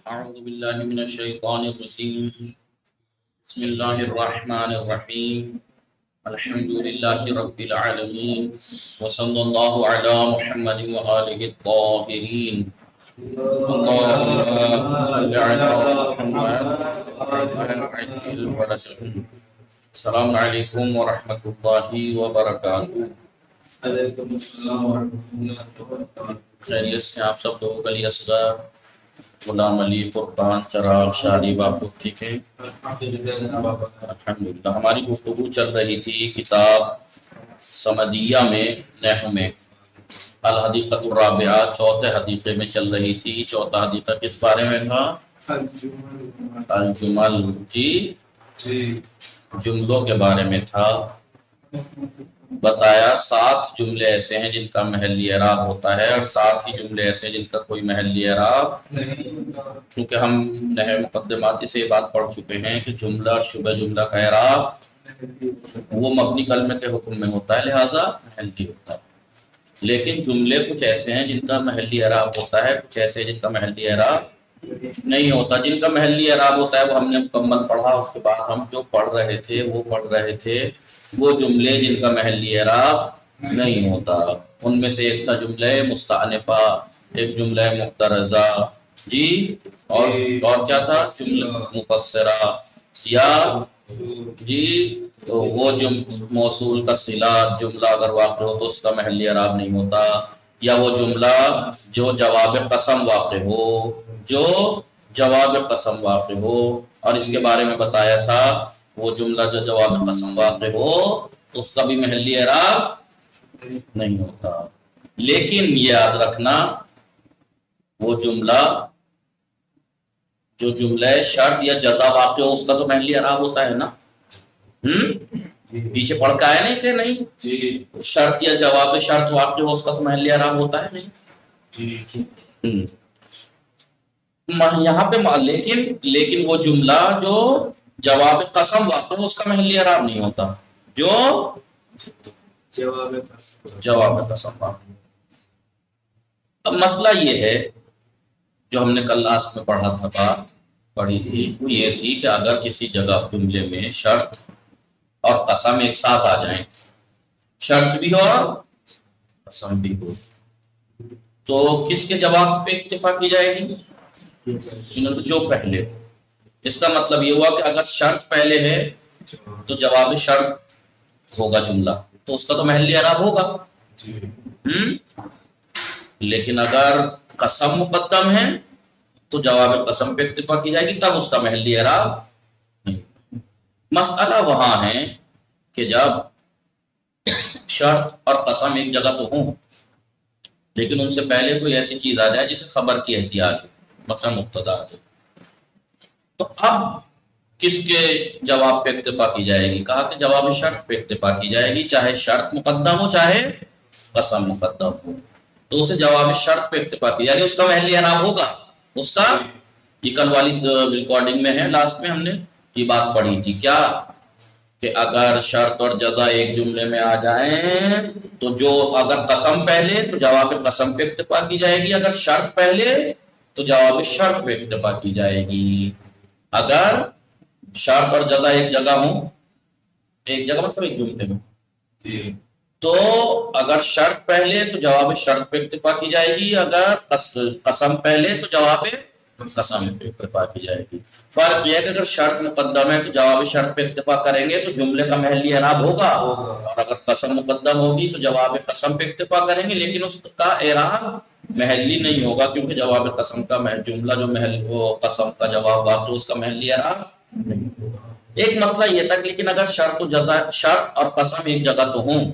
أعوذ بالله من الشيطان الرجيم. بسم الله الرحمن الرحيم. الحمد لله رب العالمين وصلى الله على محمد وآله الطاهرين. اللهم صل على محمد وعلى عجل ورسول. السلام عليكم ورحمة الله وبركاته. وعلیکم السلام ورحمۃ اللہ وبرکاتہ۔ خیریت سے آپ سب لوگوں کا لیے اصغر غلام علی فرقان چراغ شادی آپ لوگ ٹھیک ہے؟ الحمدللہ۔ ہماری گفتگو چل رہی تھی کتاب سمدیہ میں نحو میں الحدیقۃ الرابعہ چوتھے حدیقے میں چل رہی تھی۔ چوتھا حدیقہ کس بارے میں تھا؟ الجمل، جی جملوں کے بارے میں تھا۔ بتایا 7 جملے ایسے ہیں جن کا محلی اعراب ہوتا ہے اور 7 ہی جملے ایسے ہیں جن کا کوئی محلی اعراب نہیں، کیونکہ ہم نحو مقدماتی سے یہ بات پڑھ چکے ہیں کہ جملہ اور شبہ جملہ کا اعراب وہ مبنی کلمے کے حکم میں ہوتا ہے، لہذا محلی ہوتا ہے۔ لیکن جملے کچھ ایسے ہیں جن کا محلی اعراب ہوتا ہے، کچھ ایسے ہیں جن کا محلی اعراب نہیں ہوتا۔ جن کا محلی اعراب ہوتا ہے وہ ہم نے مکمل پڑھا، اس کے بعد ہم جو پڑھ رہے تھے وہ جملے جن کا محلی اعراب نہیں ہوتا۔ ان میں سے ایک تھا جملہ مستأنفہ، ایک جملہ معترضہ، جی اور کیا تھا؟ جملہ مفسرہ، یا جی وہ موصول کا صلہ جملہ اگر واقع ہو تو اس کا محلی اعراب نہیں ہوتا، یا وہ جملہ جو جواب قسم واقع ہو، اور اس کے بارے میں بتایا تھا وہ جملہ جو جواب قسم واقع ہو تو اس کا بھی محلی اعراب نہیں ہوتا۔ لیکن یاد رکھنا وہ جملہ جو جملہ شرط یا جزا واقع ہو اس کا تو محلی اعراب ہوتا ہے نا۔ پیچھے پڑھ کے آئے نہیں تھے؟ نہیں، شرط یا جواب شرط واقع ہو اس کا تو محلی اعراب ہوتا ہے نہیں۔ یہاں پہ لیکن وہ جملہ جو جواب قسم واقع ہو اس کا محلی اعراب نہیں ہوتا، جو جواب قسم واقع ہو۔ اب مسئلہ یہ ہے جو ہم نے کل لاسٹ میں پڑھی تھی، وہ یہ تھی کہ اگر کسی جگہ جملے میں شرط اور قسم ایک ساتھ آ جائیں، شرط بھی ہو اور قسم بھی ہو، تو کس کے جواب پہ اکتفا کی جائے گی؟ جو پہلے ہو۔ اس کا مطلب یہ ہوا کہ اگر شرط پہلے ہے تو جواب شرط ہوگا جملہ، تو اس کا تو محلی اعراب ہوگا۔ لیکن اگر قسم مقدم ہے تو جواب قسم پہ اکتفا کی جائے گی، تب اس کا محلی اعراب نہیں۔ مسئلہ وہاں ہے کہ جب شرط اور قسم ایک جگہ تو ہوں لیکن ان سے پہلے کوئی ایسی چیز آ جائے جسے خبر کی احتیاج ہو، مثلا مبتدا ہو، تو اب کس کے جواب پہ اکتفا کی جائے گی؟ کہا کہ جواب شرط پہ اکتفا کی جائے گی، چاہے شرط مقدم ہو چاہے قسم مقدم ہو، تو اسے جواب شرط پہ اکتفا کی جائے گی، اس کا محلی اعراب ہوگا اس کا۔ یہ کل والی ریکارڈنگ میں ہے، لاسٹ میں ہم نے یہ بات پڑھی تھی کیا کہ اگر شرط اور جزا ایک جملے میں آ جائیں تو جو اگر قسم پہلے تو جواب قسم پہ اکتفا کی جائے گی، اگر شرط پہلے تو جواب شرط پہ اکتفا کی جائے گی۔ اگر شرط اور جزا ایک جگہ ہوں، ایک جگہ مطلب ایک جملے میں، تو اگر شرط پہلے تو جواب شرط پہ اکتفا کی جائے گی، اگر قسم پہلے تو جواب قسم پہ اکتفا کی جائے گی۔ فرق یہ ہے کہ اگر شرط مقدم ہے تو جواب شرط پہ اکتفا کریں گے تو جملے کا محلی اعراب ہوگا، اور اگر قسم مقدم ہوگی تو جواب قسم پہ اکتفا کریں گے لیکن اس کا اعراب محلی نہیں ہوگا، کیونکہ جواب قسم کا جملہ جو قسم کا جواب واقع اس کا محلی اعراب نہیں ہوگا۔ ایک مسئلہ یہ تھا لیکن اگر شرط اور قسم ایک جگہ تو ہوں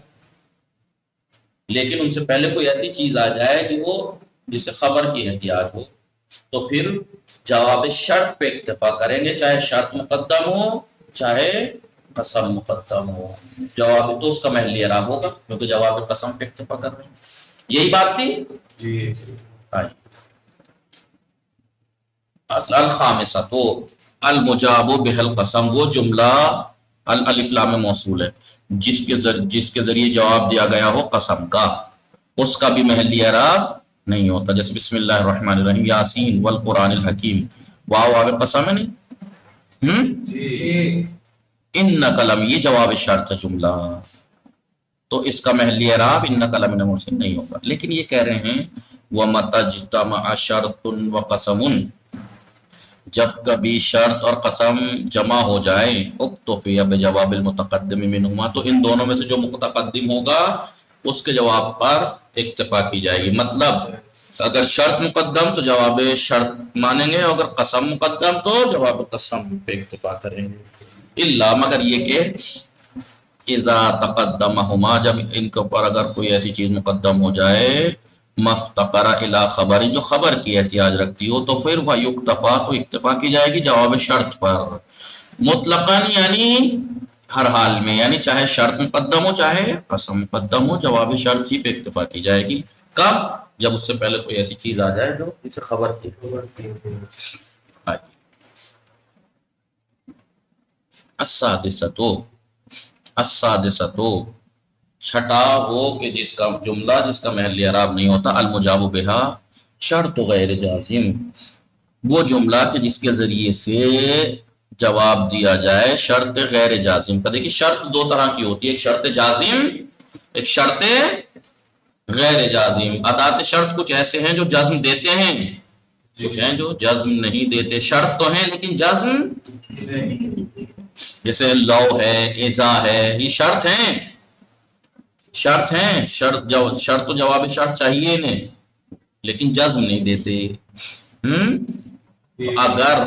لیکن ان سے پہلے کوئی ایسی چیز آ جائے کہ وہ جسے خبر کی احتیاج ہو، تو پھر جواب شرط پہ اکتفا کریں گے، چاہے شرط مقدم ہو چاہے قسم مقدم ہو، جواب تو اس کا محلی اعراب ہوگا کیونکہ جواب قسم پہ اکتفا کر رہے ہیں۔ یہی بات تھی جی۔ اصل الخامسہ تو المجاب بہ القسم، وہ جملہ الف لام موصول ہے جس کے ذریعے جواب دیا گیا ہو قسم کا، اس کا بھی محلی اعراب نہیں ہوتا۔ جیسے بسم اللہ الرحمن الرحیم، یاسین والقرآن الحکیم، واو آگے قسم ہے نہیں. ان کلم یہ جواب شرط ہے جملہ، تو اس کا محلی اعراب ان کلم مرسل نہیں ہوگا. لیکن یہ کہہ رہے ہیں وَمَتَى اجْتَمَعَ شَرْطٌ وَقَسَمٌ، جب کبھی شرط اور قسم جمع ہو جائیں اکتفی بجواب المتقدم منہما، تو ان دونوں میں سے جو متقدم ہوگا اس کے جواب پر اکتفا کی جائے گی. مطلب اگر شرط مقدم تو جواب شرط مانیں گے، اگر قسم مقدم تو جواب قسم پہ اکتفا کریں گے. الا مگر یہ کہ اذا تقدمہما، جب ان کے اوپر اگر کوئی ایسی چیز مقدم ہو جائے مفتقر الی خبر، جو خبر کی احتیاج رکھتی ہو، تو پھر وہ یکتفا، تو اکتفا کی جائے گی جواب شرط پر مطلقاً، یعنی ہر حال میں، یعنی چاہے شرط مقدم ہو چاہے قسم مقدم ہو، جواب شرط ہی پہ اکتفا کی جائے گی. کب؟ جب اس سے پہلے کوئی ایسی چیز آ جائے جو اسے خبر کی. السادسۃ چھٹا وہ کہ جس کا جملہ جس کا محل اعراب نہیں ہوتا، المجاب بہا شرط غیر جازم، وہ جملہ کہ جس کے ذریعے سے جواب دیا جائے شرط غیر جازم کا. دیکھیے شرط دو طرح کی ہوتی ہے، ایک شرط جازم، ایک شرط غیر جازم. ادات شرط کچھ ایسے ہیں جو جزم دیتے ہیں، کچھ ہیں جو جزم نہیں دیتے. شرط تو ہیں لیکن جزم، جیسے لو ہے، اذا ہے، یہ شرط ہیں، شرط تو جواب شرط چاہیے انہیں لیکن جزم نہیں دیتے. تو اگر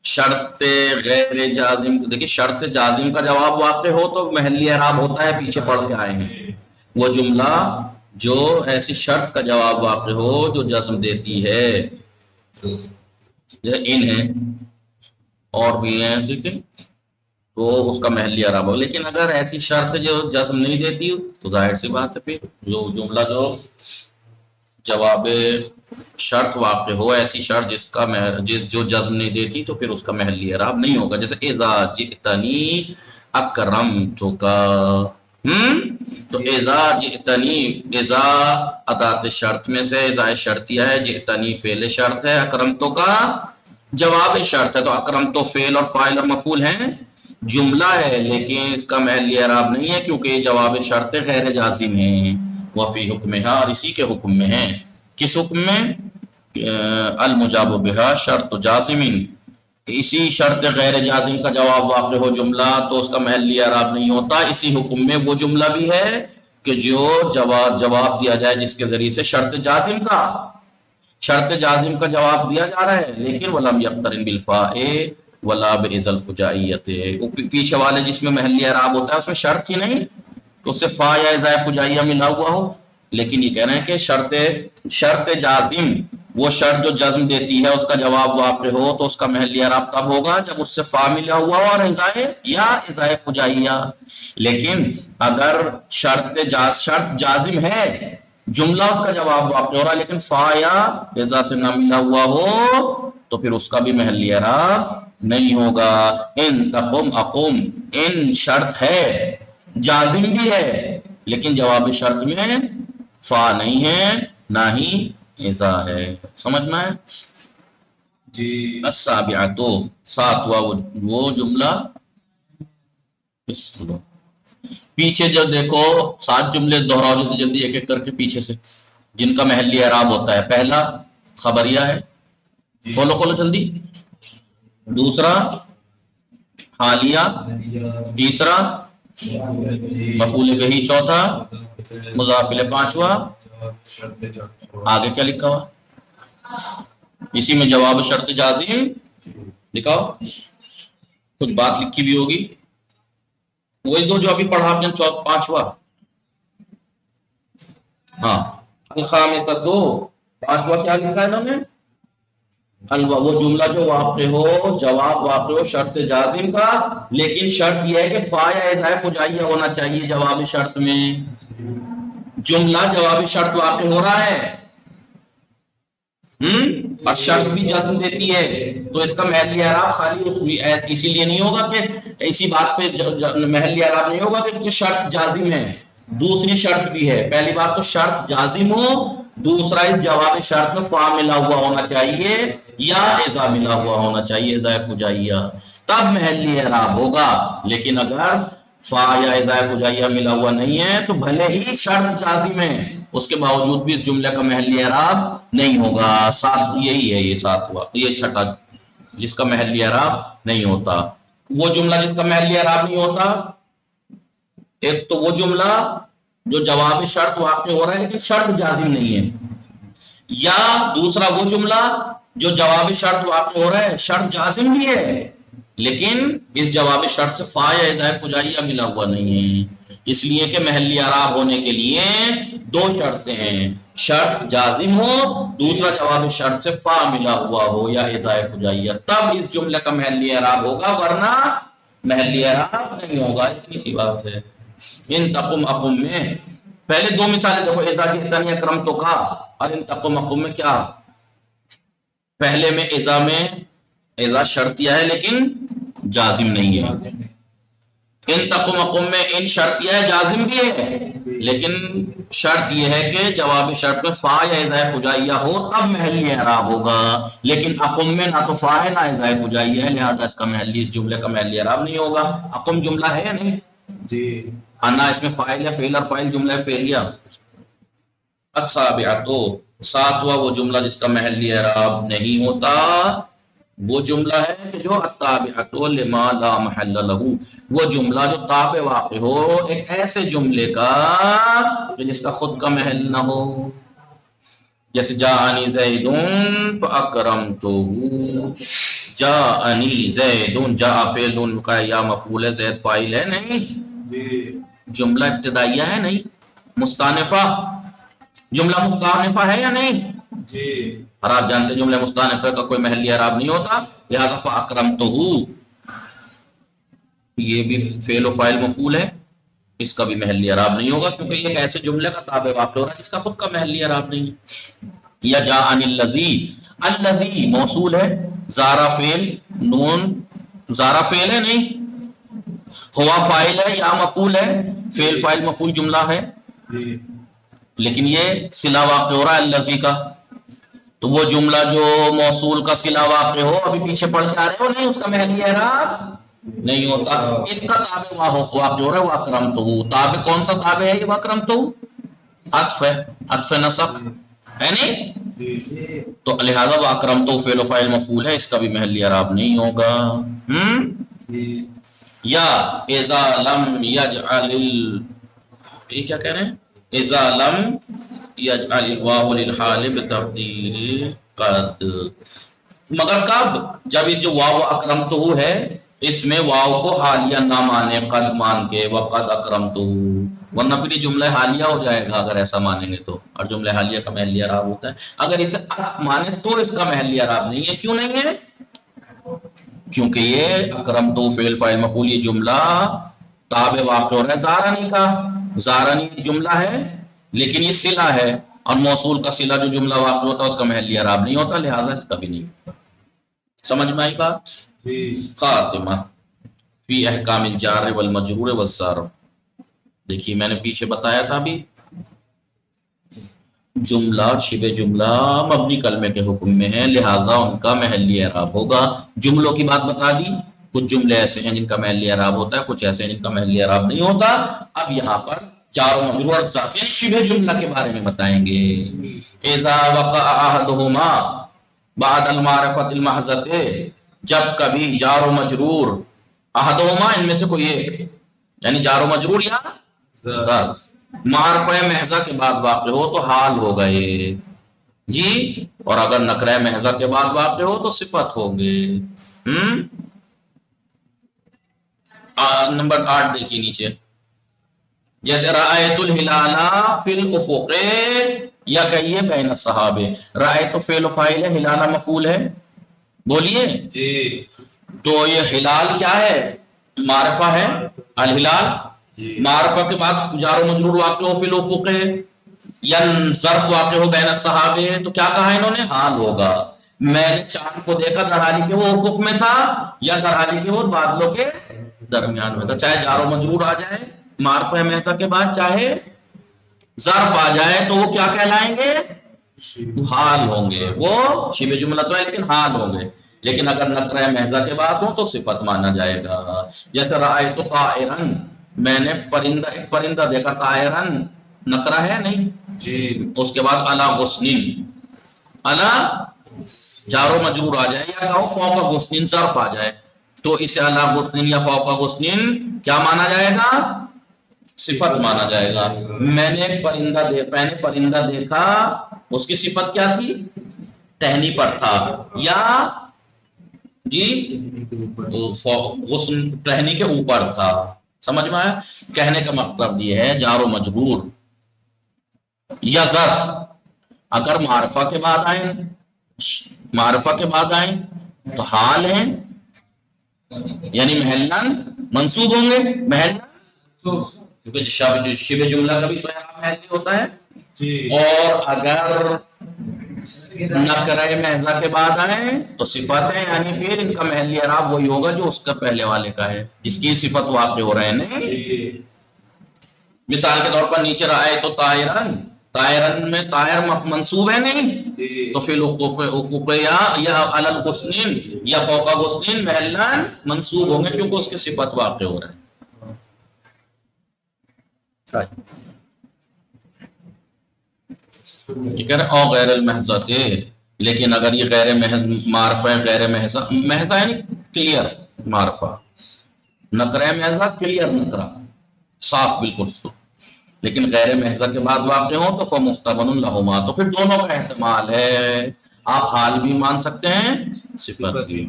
شرط غیر جازم، دیکھیے شرط جازم کا جواب واقع ہو تو محلی اعراب ہوتا ہے، پیچھے پڑھ کے آئے ہیں. وہ جملہ جو ایسی شرط کا جواب واقع ہو جو جزم دیتی ہے، ان ہے اور بھی ہیں، ٹھیک ہے، تو اس کا محلی اعراب ہو. لیکن اگر ایسی شرط جو جزم نہیں دیتی تو ظاہر سی بات ہے پھر جو جملہ جو جواب شرط واقع ہو، ایسی شرط جس کا جو جزم نہیں دیتی، تو پھر اس کا محلی اعراب نہیں ہوگا. جیسے اذا جئتنی اکرمتک، تو اذا جئتنی، اذا ادات شرط میں سے اذا شرطیہ ہے، جئتنی فعل شرط ہے، اکرمتک جواب شرط ہے. تو اکرمتو فعل اور فاعل اور مفعول ہیں، جملہ ہے لیکن اس کا محلی اعراب نہیں ہے کیونکہ یہ جواب شرط غیر جازم ہیں. وفی حکمہا، اور اسی کے حکم میں ہے. کس حکم میں؟ المجاب بہا شرط جازم، اسی شرط غیر جازم کا جواب واقع ہو جملہ تو اس کا محلی اعراب نہیں ہوتا. اسی حکم میں وہ جملہ بھی ہے کہ جو جواب دیا جائے جس کے ذریعے سے شرط جازم کا جواب دیا جا رہا ہے، لیکن ولم یقترن بالفاء ولا باذا الفجائیت، پیچھے والے جس میں محلی اعراب ہوتا ہے اس میں شرط ہی نہیں تو اس سے فا یا اذا فجائیہ ملا ہوا ہو. لیکن یہ کہہ رہے ہیں کہ شرط جازم، وہ شرط جو جزم دیتی ہے اس کا جواب واقع ہو تو اس کا محلی اعراب تب ہوگا جب اس سے فا ملا ہوا ہو اور اذا یا اذا فجائیہ. لیکن اگر شرط جازم ہے، جملہ اس کا جواب واقع ہو رہا ہے لیکن فا یا اذا سے نہ ملا ہوا ہو تو پھر اس کا بھی محلی اعراب نہیں ہوگا. ان تقم اقم، ان شرط ہے، جازم بھی ہے لیکن جواب شرط میں فا نہیں ہے نہ ہی اذا ہے. سمجھنا ہے جی. السابعۃ ساتواں وہ جملہ، پیچھے جب دیکھو 7 جملے دہراؤ جلدی جلدی ایک ایک کر کے پیچھے سے، جن کا محلی اعراب ہوتا ہے. پہلا خبریہ ہے، کھولو جلدی. دوسرا حالیہ، تیسرا مفعول بہی، چوتھا مضاف الیہ، پانچواں آگے کیا لکھا ہوا، اسی میں جواب شرط جازم لکھاؤ، کچھ بات لکھی بھی ہوگی، وہی دو جو ابھی پڑھا آپ نے، پانچواں. ہاں الخامسۃ، پانچواں کیا لکھا ہے انہوں نے؟ وہ جملہ جو واقع ہو، جواب واقع ہو شرط جازم کا، لیکن شرط یہ ہے کہ فا یا اذا فجائیہ ہونا چاہیے جواب شرط میں. جملہ جواب شرط واقع ہو رہا ہے اور شرط بھی جزم دیتی ہے تو اس کا محلی اعراب خالی اسی لیے نہیں ہوگا کہ اسی بات پہ محلی اعراب نہیں ہوگا کہ شرط جازم ہے. دوسری شرط بھی ہے، پہلی بات تو شرط جازم ہو دوسرا اس جواب شرط میں فا ملا ہوا ہونا چاہیے یا اذا ملا ہوا ہونا چاہیے، اذا فجائیہ، تب محلی اعراب ہوگا۔ لیکن اگر فا یا اذا فجائیہ ملا ہوا نہیں ہے تو بھلے ہی شرط جازم ہے، اس کے باوجود بھی اس جملے کا محلی اعراب نہیں ہوگا۔ سات یہی ہے، یہ ساتواں، یہ چھٹا جس کا محلی اعراب نہیں ہوتا۔ وہ جملہ جس کا محلی اعراب نہیں ہوتا، ایک تو وہ جملہ جو جواب شرط واقع ہو رہا ہے لیکن شرط جازم نہیں ہے، یا دوسرا وہ جملہ جو جواب شرط واقع ہو رہا ہے شرط جازم بھی ہے لیکن اس جواب شرط سے فا یا اذا فجائیہ ملا ہوا نہیں ہے، اس لیے کہ محلی اعراب ہونے کے لیے دو شرطیں ہیں، شرط جازم ہو، دوسرا جواب شرط سے فا ملا ہوا ہو یا اذا فجائیہ، تب اس جملے کا محلی اعراب ہوگا، ورنہ محلی اعراب نہیں ہوگا۔ اتنی سی بات ہے۔ ان تقم اقم میں پہلے دو مثالیں دیکھو، اذا جئتنی اکرمتک کا، اور ان تقم اقم میں کیا، پہلے میں اذا شرطیہ ہے لیکن جازم نہیں ہے، ان تقم اقم میں ان شرطیہ ہے، جازم بھی ہے لیکن شرط یہ ہے کہ جواب شرط میں فا یا اذا فجائیہ ہو تب محلی اعراب ہوگا، لیکن اقم میں نہ تو فا ہے نہ اذا فجائیہ ہے، لہذا اس کا محلی، اس جملے کا محلی اعراب نہیں ہوگا۔ اقم جملہ ہے یا نہیں؟ جی انا اس میں فاعل ہے، فعل اور فاعل جملہ فعلیہ۔ السابعۃ، ساتواں وہ جملہ جس کا محلی اعراب نہیں ہوتا، وہ جملہ ہے کہ جو التابعۃ لما لا محل لہ، وہ جملہ جو تابع واقع ہو ایک ایسے جملے کا کہ جس کا خود کا محل نہ ہو، جیسے جاءنی زید فاکرمتہ، جاءنی زید، جاء فعل کا یا مفعول ہے، زید فاعل ہے نہیں، جی جملہ ابتدائیہ ہے نہیں، مستانفہ، جملہ مستانفہ ہے یا نہیں؟ جی اور آپ جانتے ہیں جملہ مستانفہ کا کوئی محلی اعراب نہیں ہوتا، لہذا فاکرمتہ یہ بھی فعل و فاعل مفعول ہے، اس کا بھی محلی اعراب نہیں ہوگا کیونکہ یہ ایک ایسے جملے کا تابع واقع ہو رہا ہے جس کا خود کا محلی اعراب نہیں ہے۔ یا جاءنی الذی، الذی موصول ہے، زارا فعل، نون زارا فعل ہے نہیں، ہوا فاعل ہے، یا مفعول ہے، فعل فاعل مفعول جملہ ہے، جی لیکن یہ صلہ واقع ہو رہا ہے الذی کا، تو وہ جملہ جو موصول کا صلہ واقع ہو، ابھی پیچھے پڑھ کے آ رہے ہو نہیں، اس کا محلی اعراب نہیں ہوتا، اس کا تابع واقع ہو رہا ہے وہ اکرمتہ، تابع کون سا تابع ہے یہ وہ اکرمتہ؟ عطف ہے، عطف نسق ہے نہیں، جی تو لہذا وہ اکرمتہ فعل و فاعل مفعول ہے، اس کا بھی محلی اعراب نہیں ہوگا۔ جی یا اذا لم یجعل یہ کیا کہہ رہے ہیں، اذا لم یجعل الواو للحال بتقدیر قد، مگر کب، جب یہ جو واو اکرمتہ ہے اس میں واو کو حالیہ نہ مانے، قد مان کے، وقد اکرمتہ، ورنہ پھر یہ جملہ حالیہ ہو جائے گا اگر ایسا مانیں گے تو، اور جملہ حالیہ کا محلی اعراب ہوتا ہے، اگر اسے عطف مانے تو اس کا محلی اعراب نہیں ہے۔ کیوں نہیں ہے؟ کیونکہ یہ اکرمتہ فعل فاعل مفعول یہ جملہ تابع واقع ہو رہا ہے زارانی کا، زارانی جملہ ہے لیکن یہ صلہ ہے، اور موصول کا صلہ جو جملہ واقع ہوتا ہے اس کا محلی اعراب نہیں ہوتا، لہذا اس کا بھی نہیں۔ سمجھ میں آئی بات؟ جی خاتمہ فی احکام الجار والمجرور والظرف، دیکھیے میں نے پیچھے بتایا تھا ابھی، جملہ اور شبہ جملہ مبنی کلمے کے حکم میں ہیں، لہذا ان کا محلی اعراب ہوگا۔ جملوں کی بات بتا دی، کچھ جملے ایسے ہیں جن کا محلی اعراب ہوتا ہے، کچھ ایسے ہیں جن کا محلی اعراب نہیں ہوتا۔ اب یہاں پر جار و مجرور اور ظرف یعنی شبہ جملہ کے بارے میں بتائیں گے۔ اذا وقع احدہما بعد المعرفۃ المحضۃ، جب کبھی جار و مجرور، احدہما ان میں سے کوئی ایک، یعنی جار و مجرور یا ظرف معرفہ محضہ کے بعد واقع ہو تو حال ہو گئے جی، اور اگر نکرہ محضہ کے بعد واقع ہو تو صفت ہوگے۔ نمبر 8 دیکھیے نیچے، جیسے رأیت الہلال فی الافق، یا کہیے بین الصحاب، رأیت فعل و فاعل ہے، ہلال مفعول ہے، بولیے جی تو یہ ہلال کیا ہے؟ معرفہ ہے، الہلال جی معرفہ کے بعد جار و مجرور واقع ہو فی الافق، یا ظرف واقع ہو بین الصحاب، تو کیا کہا انہوں نے؟ حال ہوگا۔ میں نے چاند کو دیکھا در حالی کہ وہ افق میں تھا، یا در حالی کہ وہ بادلوں کے درمیان میں تھا، چاہے جار و مجرور آ جائے معرفہ محضہ کے بعد، چاہے ظرف آ جائے، تو وہ کیا کہلائیں گے؟ حال ہوں گے، وہ شبہ جملہ تو ہے لیکن حال ہوں گے. لیکن اگر نکرہ محضہ کے بعد ہو تو صفت مانا جائے گا. جیسے رأیت طائرن، میں نے پرندہ، ایک پرندہ دیکھا. طائرن نکرہ ہے نہیں جی. اس کے بعد علی غصن، علی جار و مجرور آ جائے، یا کہو فوق غصن ظرف آ جائے تو اسے علی غصن یا فوق غصن کیا مانا جائے گا؟ صفت مانا جائے گا. میں نے پرندہ دیکھا، اس کی صفت کیا تھی؟ ٹہنی پر تھا، یا جی غصن ٹہنی کے اوپر تھا. سمجھ میں آیا؟ کہنے کا مطلب یہ ہے جار و مجرور یا ظرف اگر معرفہ کے بعد آئیں تو حال ہیں، یعنی محلن منصوب ہوں گے. محلن کیونکہ شبہ جملہ کا بھی تو محلی ہوتا ہے. اور اگر نکرہ محضہ کے بعد آئیں تو صفت ہے، یعنی پھر ان کا محلی اعراب وہی ہوگا جو اس کا پہلے والے کا ہے، جس کی صفت واقع ہو رہے ہیں. مثال کے طور پر نیچے رہا ہے تو طائرن میں طائر منصوب ہے نہیں، تو پھر حقوق یا علی الغصن یا فوق غصن محلن منصوب ہوں گے کیونکہ اس کی صفت واقع ہو رہے ہیں. اور غیر المحضہ تھے، لیکن اگر یہ غیر معرفہ ہے، غیر محضہ یعنی کلیئر معرفہ، نکرہ محضہ کلیئر نکرہ صاف بالکل، لیکن غیر محضہ کے بعد واقع ہوں تو فمحتمل لہما، تو پھر دونوں کا احتمال ہے. آپ حال بھی مان سکتے ہیں، صفت بھی.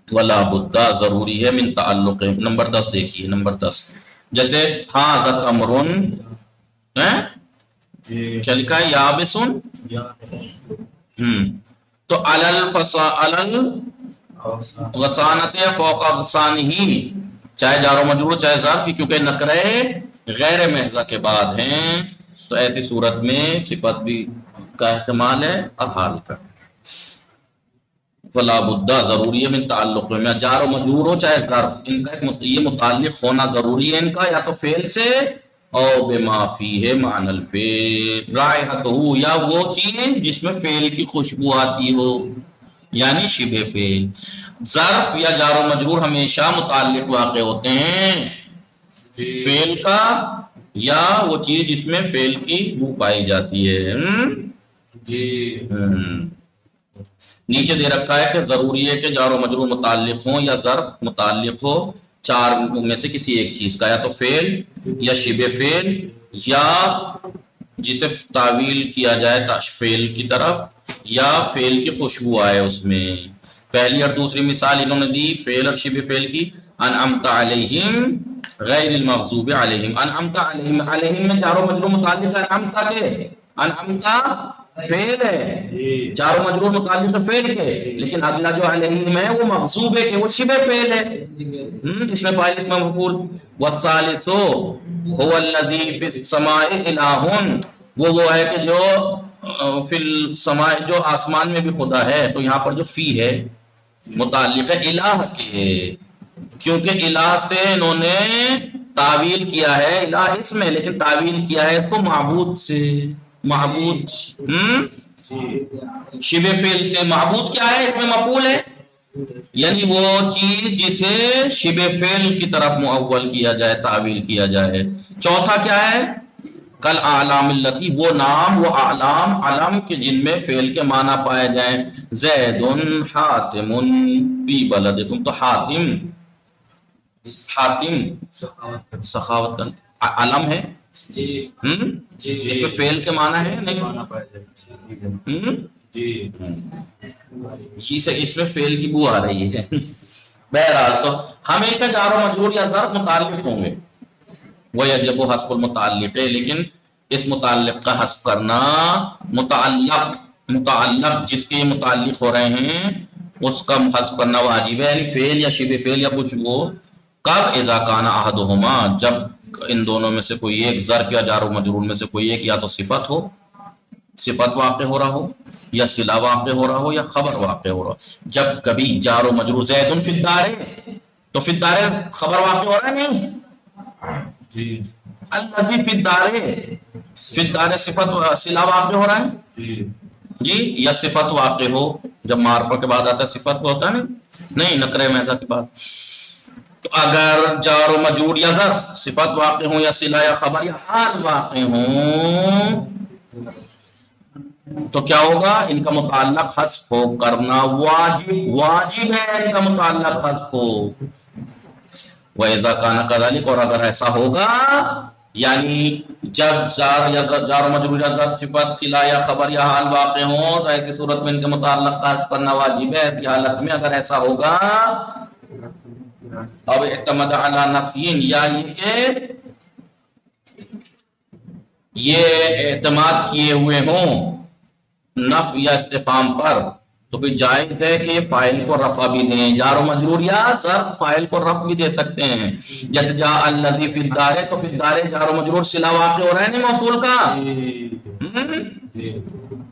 ولا بد ضروری ہے من تعلق. نمبر 10 دیکھیے، نمبر 10 جیسے ہاں ذات امرن کیا لکھا ہے؟ یابسن. تو علل غسانت فوق غسانہ، چاہے جار و مجرور چاہے ظرف، کیونکہ نکرے غیر محضہ کے بعد ہیں تو ایسی صورت میں صفت بھی کا احتمال ہے اور حال کا. فلا بد ضروری ہے من تعلق میں، جار و مجرور ہو چاہے ظرف، ان کا یہ متعلق ہونا ضروری ہے ان کا، یا تو فعل سے او بما فیہ معنی الفعل، رائحتہ، یا وہ چیز جس میں فعل کی خوشبو آتی ہو، یعنی شبہ فعل. ظرف یا جار و مجرور ہمیشہ متعلق واقع ہوتے ہیں فعل کا، یا وہ چیز جس میں فعل کی بو پائی جاتی ہے. نیچے دے رکھا ہے کہ ضروری ہے کہ جار و مجرور متعلق ہوں یا ظرف متعلق ہو چار میں سے کسی ایک چیز کا، یا تو فعل یا شبہ فعل، یا جسے تعویل کیا جائے فعل کی طرف، یا فعل کی خوشبو آئے اس میں. پہلی اور دوسری مثال انہوں نے دی فعل اور شبہ فعل کی. انعمت علیہم غیر المغضوب علیہم، انعمت علیہم، علیہم میں جار و مجرور متعلق ہے انعمت کے، انعمت فعل ہے، جار و مجرور متعلق فعل کے، لیکن اگلا جو علیہم ہے وہ مغصوب ہے کہ وہ شبہ فعل ہے، اس میں فاعل اسم مفعول. والثالث هو الذی فی السماء الہ، وہ ہے کہ جو فی السماء جو آسمان میں بھی خدا ہے. تو یہاں پر جو فی ہے متعلق ہے الہ کے، کیونکہ الہ سے انہوں نے تعویل کیا ہے، الہ اسم ہے لیکن تعویل کیا ہے اس کو معبود سے. معبود شبہ فعل سے، معبود کیا ہے؟ اس میں مفعول ہے، یعنی وہ چیز جسے شبہ فعل کی طرف مؤول کیا جائے، تعویل کیا جائے. چوتھا کیا ہے؟ کل اعلام اللتی، وہ نام، وہ اعلام، علم کے جن میں فعل کے معنی پائے جائیں. زید حاتم فی بلدکم، تو حاتم سخاوت کا علم ہے، اس میں فعل کے معنی ہے نہیں، اس میں فعل کی بو آ رہی ہے. بہرحال تو ہمیشہ جار و مجرور یا ظرف متعلق ہوں گے، وہ یجب حذف المتعلق ہے، لیکن اس متعلق کا حذف کرنا، متعلق جس کے متعلق ہو رہے ہیں اس کا حذف کرنا واجب ہے، یعنی فعل یا شبہ فعل یا کچھ وہ. کب؟ اذا کان احدہما، جب ان دونوں میں سے کوئی ایک، ظرف یا جار و مجرور میں سے کوئی ایک یا تو صفت ہو، صفت واقع ہو رہا ہو، یا صلہ واقع ہو رہا ہو، یا خبر واقع ہو رہا ہو. جب کبھی جار و مجرور زید فی الدار، تو فی الدار خبر واقع ہو رہا ہے نہیں، الذی فی الدار فی الدار صفت صلہ واقع ہو رہا ہے جی جی، یا صفت واقع ہو؟ جب معرفہ کے بعد آتا ہے صفت کو ہوتا ہے نا، نہیں نکرے محضہ کے بعد. تو اگر جار و مجرور یا ظرف صفت واقع ہوں یا صلہ یا خبر یا حال واقع ہوں تو کیا ہوگا؟ ان کا متعلق حذف ہو کرنا واجب ہے، ان کا متعلق حذف ہو. وَإِذَا كَانَ كَذَلِكَ، اور اگر ایسا ہوگا یعنی جب جار و مجرور یا ظرف صفت صلہ یا خبر یا حال واقع ہوں تو ایسی صورت میں ان کے متعلق کا حذف کرنا واجب ہے. ایسی حالت میں اگر ایسا ہوگا، اب اعتمد علی نفیین، یا یہ کہ یہ اعتماد کیے ہوئے ہوں نفی یا استفہام پر، تو پھر جائز ہے کہ فاعل کو رفع بھی دیں. جار و مجرور یا ظرف فاعل کو رفع بھی دے سکتے ہیں. جیسے جاء الذی فی الدار، تو فی الدار جار و مجرور صلہ واقع ہو رہا ہے نہیں موصول کا؟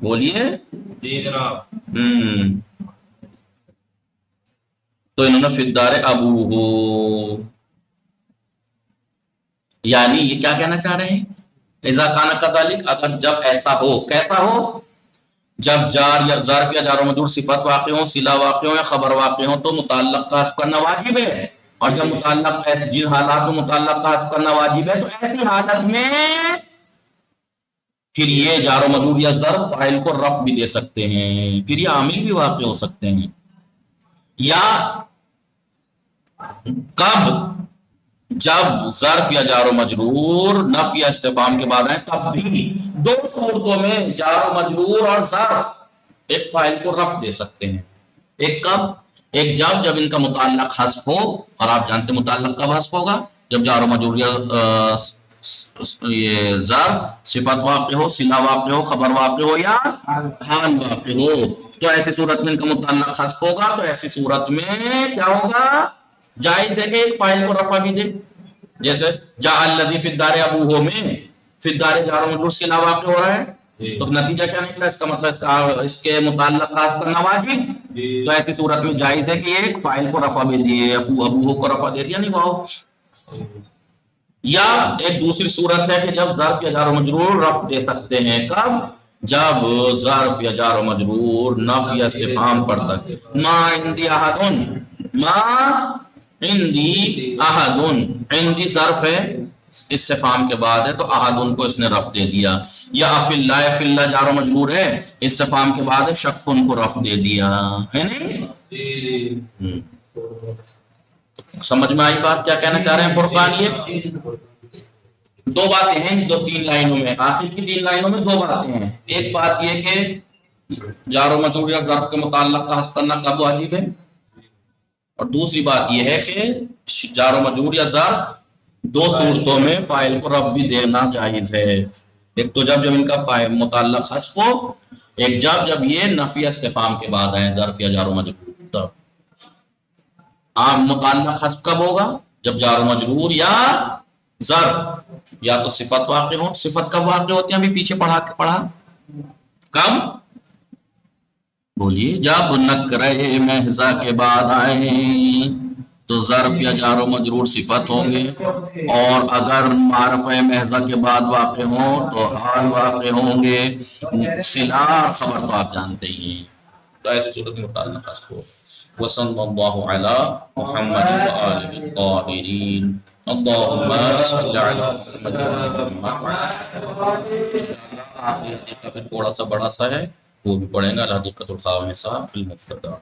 بولیے جی جناب. تو انہوں نے فی الدار ابوہ، یعنی یہ کیا کہنا چاہ رہے ہیں؟ اذا کان کذالک، اگر جب ایسا ہو. کیسا ہو؟ جب جار یا ظرف یا جار و مجرور صفت واقع ہوں، صلہ واقع ہوں یا خبر واقع ہوں تو متعلق کا حذف کرنا واجب ہے. اور جب متعلق جن حالات میں متعلق کا حذف کرنا واجب ہے تو ایسی حالت میں پھر یہ جار و مجرور یا ظرف فاعل کو رفع بھی دے سکتے ہیں، پھر یہ عامل بھی واقع ہو سکتے ہیں. یا کب؟ جب ظرف یا جار و مجرور نفی یا استفہام کے بعد آئے تب بھی. دو صورتوں میں جار و مجرور اور ظرف ایک فاعل کو رفع دے سکتے ہیں. ایک کب؟ ایک جب ان کا متعلق حذف ہو، اور آپ جانتے متعلق کب حذف ہوگا؟ جب جار و مجرور یا یہ ظرف صفت واقع ہو، صلہ واقع ہو، خبر واقع ہو یا حال واقع ہو، تو ایسی صورت میں ان کا متعلق حذف ہوگا. تو ایسی صورت میں کیا ہوگا؟ جائز ہے کہ ایک فاعل کو رفع بھی دے. جیسے جاء الذی فی الدار ابوہ میں فی الدار جار و مجرور صلہ واقع ہو رہا ہے، تو نتیجہ کیا نکلا؟ اس کا مطلب اس کے متعلق خاص کرنا واجب. تو ایسی صورت میں جائز ہے کہ ایک فاعل کو رفع بھی دیے، ابوہ کو رفع دے دیا نہیں واؤ. یا ایک دوسری صورت ہے کہ جب ظرف یا جار و مجرور رفع دے سکتے ہیں. کب؟ جب ظرف یا جار و مجرور نفی یا استفہام پر تک. ما عندی احد، ما عندی احد، عندی ظرف ہے استفہام کے بعد ہے تو احد کو اس نے رفع دے دیا. یا فی اللہ جار و مجرور ہے استفہام کے بعد ہے شک ان کو رفع دے دیا ہے نہیں. سمجھ میں آئی بات کیا کہنا چاہ رہے ہیں فرقان؟ یہ دو باتیں ہیں جو 3 لائنوں میں، آخر کی 3 لائنوں میں 2 باتیں ہیں. ایک بات یہ کہ جار و مجرور یا ظرف کے متعلق کا حذف کرنا کب واجب ہے، اور دوسری بات یہ ہے کہ جار و مجرور یا ظرف 2 صورتوں میں فاعل کو رفع بھی دینا جائز ہے. ایک تو جب ان کا فاعل متعلق حذف ہو، ایک جب یہ نفی استفہام کے بعد آئے ظرف یا جار و مجرور. تب متعلق حذف کب ہوگا؟ جب جار و مجرور یا ظرف یا تو صفت واقع ہو. صفت کب واقع ہوتی ہیں؟ ابھی پیچھے پڑھا کب؟ بولیے جب نکرے محضہ کے بعد آئیں تو ظرف یا جار و مجرور صفت ہوں گے، اور اگر معرفہ محضہ کے بعد واقع ہوں تو حال واقع ہوں گے. صلہ خبر تو آپ جانتے ہی ہیں. تو ایسی صورت میں متعلق حذف ہو. وصلی اللہ علی محمد وآلہ الطاہرین. اللہم صلی علی محمد. تھوڑا سا بڑا سا ہے وہ بھی پڑھیں گا، الحدیقۃ الخامسہ فی المفردات.